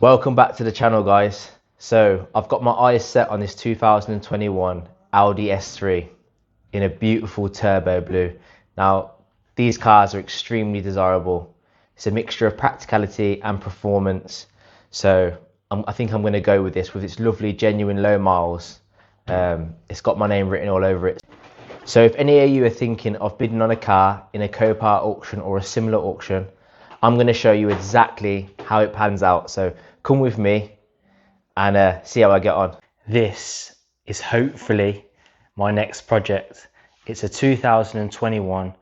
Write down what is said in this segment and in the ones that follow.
Welcome back to the channel, guys. So I've got my eyes set on this 2021 Audi S3 in a beautiful turbo blue. Now these cars are extremely desirable. It's a mixture of practicality and performance, so I think I'm going to go with this with its lovely genuine low miles. It's got my name written all over it. So if any of you are thinking of bidding on a car in a Copart auction or a similar auction, I'm going to show you exactly how it pans out. So come with me and see how I get on. This is hopefully my next project. It's a 2021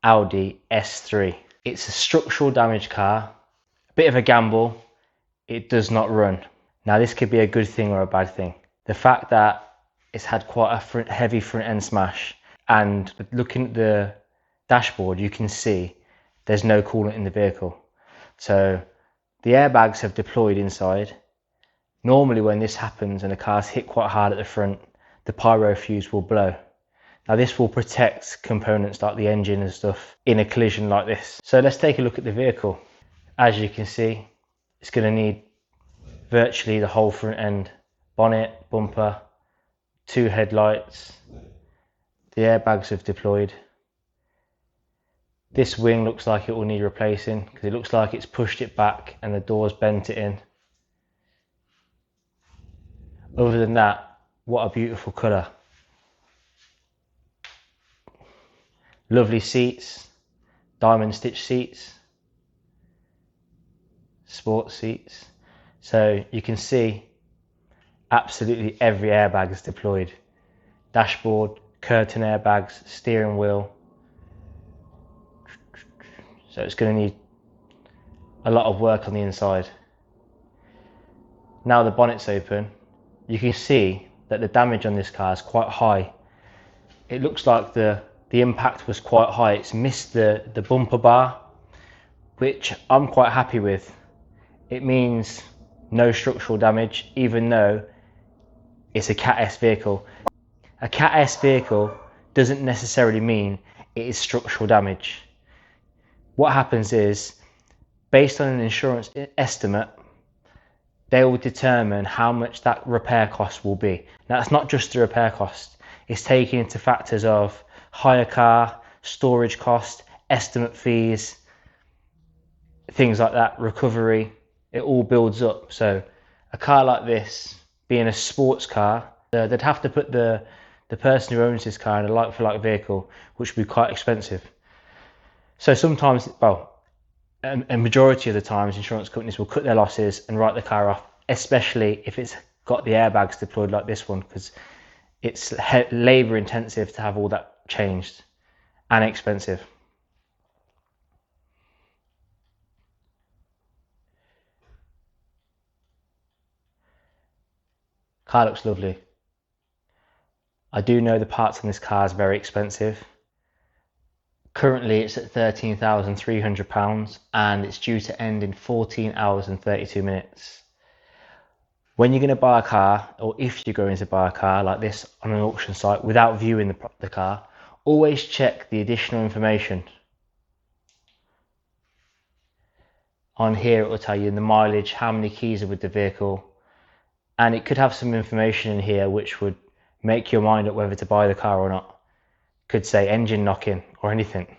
Audi S3. It's a structural damage car, a bit of a gamble. It does not run. Now this could be a good thing or a bad thing. The fact that it's had quite a heavy front end smash, and looking at the dashboard you can see there's no coolant in the vehicle. So the airbags have deployed inside. Normally when this happens and the car's hit quite hard at the front, the pyro fuse will blow. Now this will protect components like the engine and stuff in a collision like this. So let's take a look at the vehicle. As you can see, it's going to need virtually the whole front end, bonnet, bumper, two headlights. The airbags have deployed. This wing looks like it will need replacing because it looks like it's pushed it back and the doors bent it in. Other than that, what a beautiful colour. Lovely seats, diamond stitch seats, sports seats. So you can see absolutely every airbag is deployed. Dashboard, curtain airbags, steering wheel. So it's going to need a lot of work on the inside. Now the bonnet's open, you can see that the damage on this car is quite high. It looks like the impact was quite high. It's missed the bumper bar, which I'm quite happy with. It means no structural damage, even though it's a Cat S vehicle. A Cat S vehicle doesn't necessarily mean it is structural damage. What happens is, based on an insurance estimate, they will determine how much that repair cost will be. Now, it's not just the repair cost. It's taking into factors of hire car, storage cost, estimate fees, things like that, recovery. It all builds up. So a car like this, being a sports car, they'd have to put the person who owns this car in a like-for-like vehicle, which would be quite expensive. So sometimes, well, a majority of the times insurance companies will cut their losses and write the car off, especially if it's got the airbags deployed like this one, because it's labour intensive to have all that changed and expensive. Car looks lovely. I do know the parts on this car is very expensive. Currently it's at £13,300 and it's due to end in 14 hours and 32 minutes. When you're going to buy a car, or if you're going to buy a car like this on an auction site without viewing the car, always check the additional information. On here it will tell you the mileage, how many keys are with the vehicle, and it could have some information in here which would make your mind up whether to buy the car or not. Could say engine knocking or anything.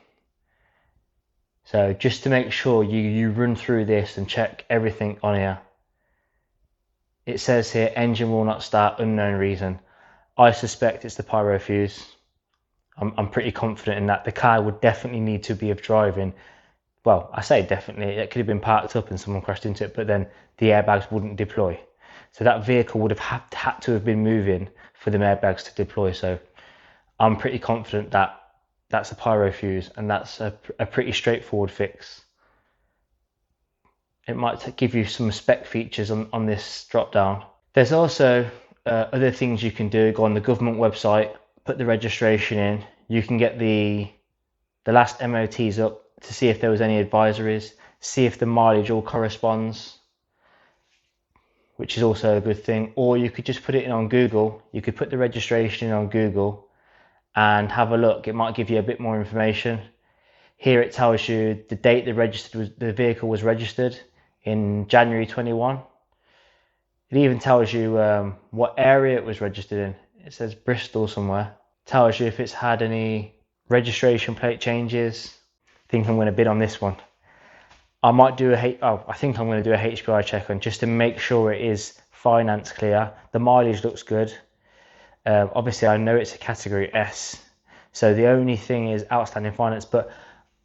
So just to make sure you run through this and check everything on here. It says here engine will not start, unknown reason. I suspect it's the pyro fuse. I'm pretty confident in that. The car would definitely need to be of driving. Well, I say definitely, it could have been parked up and someone crashed into it, but then the airbags wouldn't deploy. So that vehicle would have had to have been moving for the airbags to deploy. So I'm pretty confident that that's a pyro fuse, and that's a pretty straightforward fix. It might give you some spec features on this drop down. There's also other things you can do. Go on the government website, put the registration in. You can get the last MOTs up to see if there was any advisories, see if the mileage all corresponds, which is also a good thing. Or you could just put it in on Google. You could put the registration in on Google and have a look. It might give you a bit more information. Here it tells you the date the vehicle was registered in January 21. It even tells you what area it was registered in. It says Bristol somewhere. Tells you if it's had any registration plate changes. I think I'm going to bid on this one. I might do I think I'm going to do a HPI check on, just to make sure it is finance clear. The mileage looks good. Obviously I know it's a category S, so the only thing is outstanding finance, but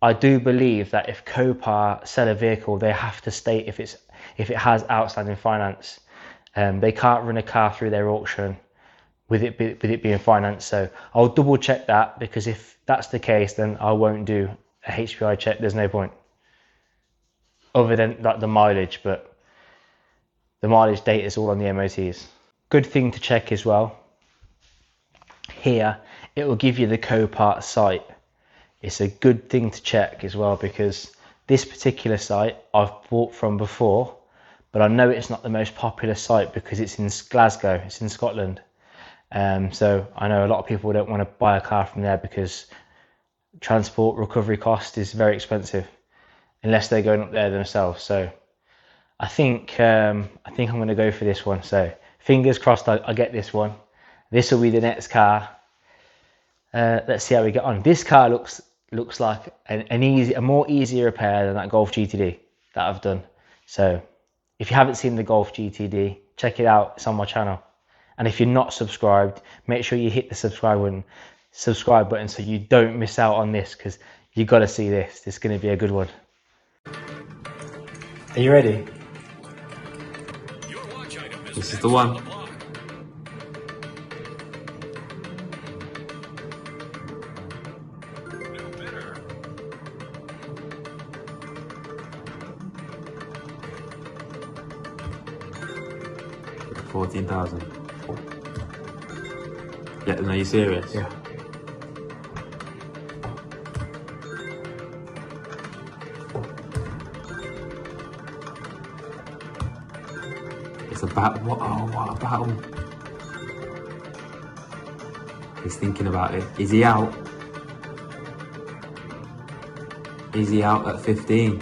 I do believe that if Copart sell a vehicle, they have to state if it has outstanding finance. They can't run a car through their auction with it being financed. So I'll double check that, because if that's the case, then I won't do a HPI check. There's no point, other than like the mileage, but the mileage data is all on the MOTs. Good thing to check as well. Here, it will give you the Copart site. It's a good thing to check as well, because this particular site I've bought from before, but I know it's not the most popular site because it's in Glasgow, it's in Scotland. So I know a lot of people don't want to buy a car from there because transport recovery cost is very expensive, unless they're going up there themselves. So I think I'm going to go for this one. So fingers crossed I get this one. This will be the next car. Let's see how we get on. This car looks like a more easy repair than that Golf GTD that I've done. So if you haven't seen the Golf GTD, check it out. It's on my channel. And if you're not subscribed, make sure you hit the subscribe button so you don't miss out on this, because you got to see this. This is going to be a good one. Are you ready? This is the one. $14,000. Yeah, are you serious? Yeah. It's a battle. What a battle. He's thinking about it. Is he out? Is he out at 15?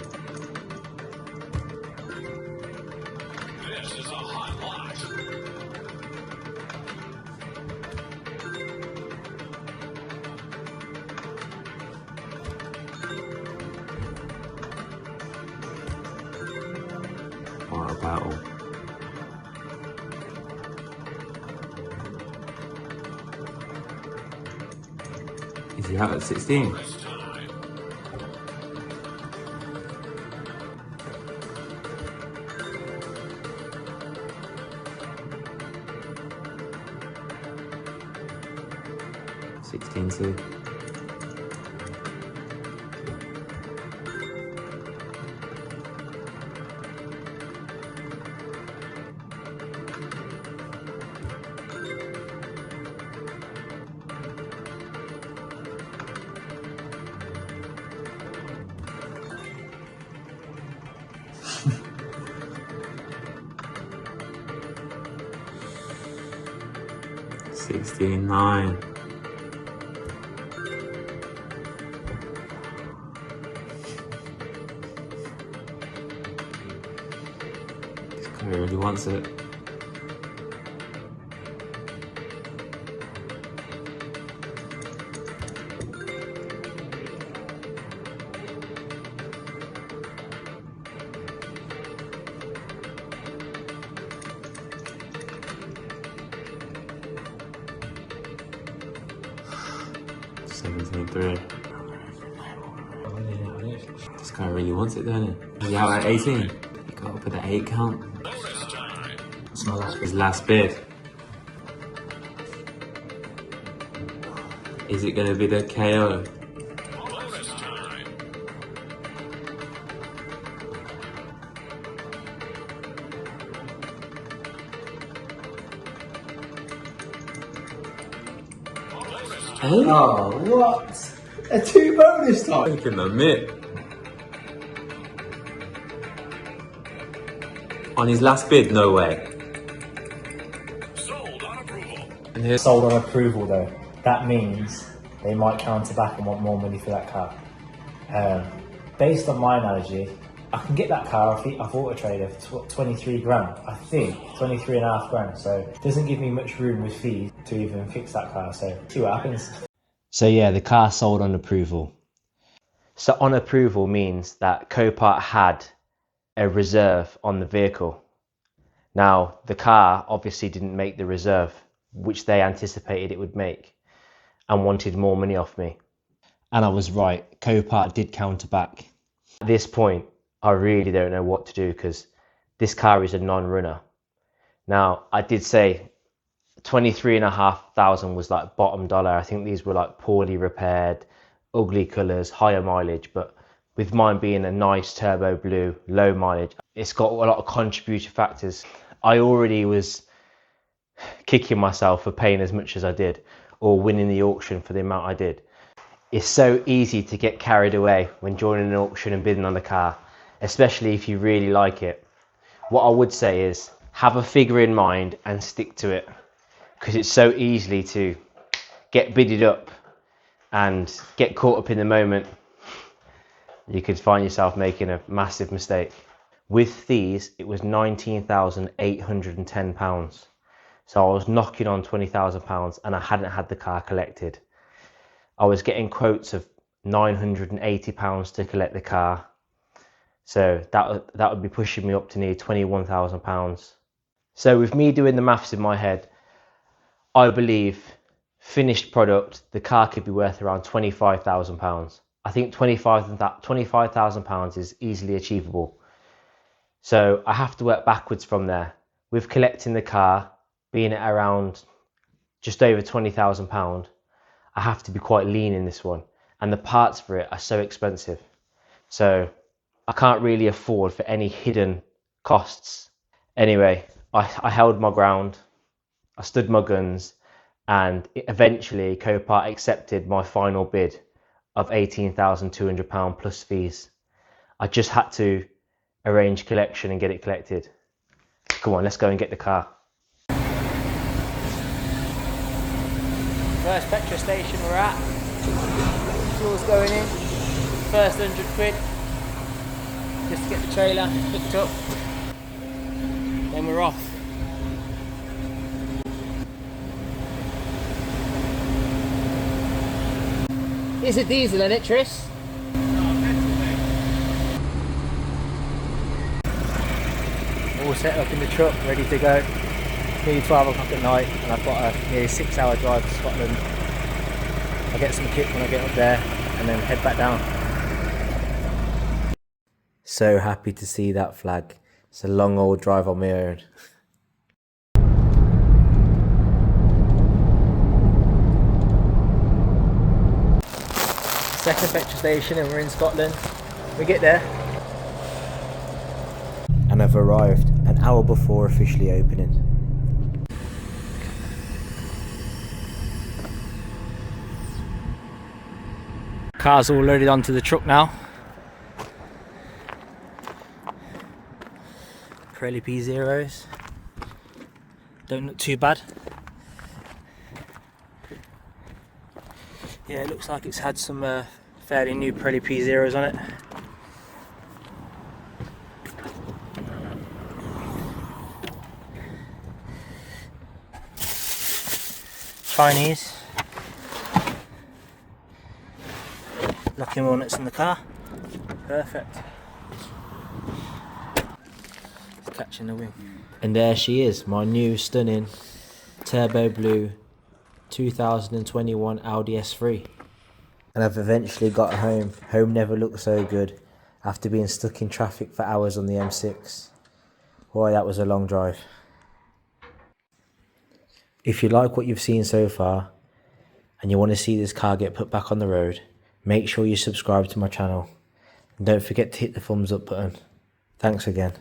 This is a hot lot. What a battle. Is he out at 16? This time. $16.2. $16.9. This guy really wants it. $17.3. This guy really wants it, doesn't he? Is he out at 18? He got up at the 8 count. Bonus time. It's my last His last bid. Is it going to be the KO? Bonus time. Bonus time. Oh, what? A 2 bonus time? Taking the mitt. On his last bid, no way. Sold on approval. And here's Sold on approval though. That means they might counter back and want more money for that car. Based on my analogy, I can get that car off Auto Trader for 23 grand, I think, 23 and a half grand. So it doesn't give me much room with fees to even fix that car. So see what happens. So yeah, the car sold on approval. So on approval means that Copart had a reserve on the vehicle. Now, the car obviously didn't make the reserve, which they anticipated it would make, and wanted more money off me. And I was right, Copart did counter back. At this point, I really don't know what to do because this car is a non-runner. Now, I did say 23,500 was like bottom dollar. I think these were like poorly repaired, ugly colours, higher mileage, but with mine being a nice turbo blue, low mileage, it's got a lot of contributing factors. I already was kicking myself for paying as much as I did or winning the auction for the amount I did. It's so easy to get carried away when joining an auction and bidding on a car, especially if you really like it. What I would say is have a figure in mind and stick to it, because it's so easily to get bidded up and get caught up in the moment. You could find yourself making a massive mistake. With these, it was £19,810. So I was knocking on £20,000 and I hadn't had the car collected. I was getting quotes of £980 to collect the car. So that would be pushing me up to near £21,000. So with me doing the maths in my head, I believe finished product, the car could be worth around £25,000. I think £25,000 is easily achievable. So I have to work backwards from there. With collecting the car, being at around just over £20,000, I have to be quite lean in this one. And the parts for it are so expensive. So I can't really afford for any hidden costs. Anyway, I held my ground. I stood my guns. And eventually Copart accepted my final bid of £18,200 plus fees. I just had to arrange collection and get it collected. Come on, let's go and get the car. First petrol station we're at. Fuel's going in. First 100 quid. Just to get the trailer picked up. Then we're off. Is it diesel in it, Tris? All set up in the truck, ready to go. Nearly 12 o'clock at night and I've got a nearly 6-hour drive to Scotland. I'll get some kit when I get up there and then head back down. So happy to see that flag. It's a long old drive on my own. Second petrol station and we're in Scotland. We get there. And I've arrived an hour before officially opening. Car's all loaded onto the truck now. Pirelli P0s. Don't look too bad. Yeah, it looks like it's had some fairly new Pirelli P0s on it. Chinese. Locking walnuts in the car. Perfect. It's catching the wing. And there she is, my new stunning turbo blue 2021 Audi S3. And I've eventually got home. Home never looked so good after being stuck in traffic for hours on the M6. Boy, that was a long drive. If you like what you've seen so far and you want to see this car get put back on the road, make sure you subscribe to my channel. And don't forget to hit the thumbs up button. Thanks again.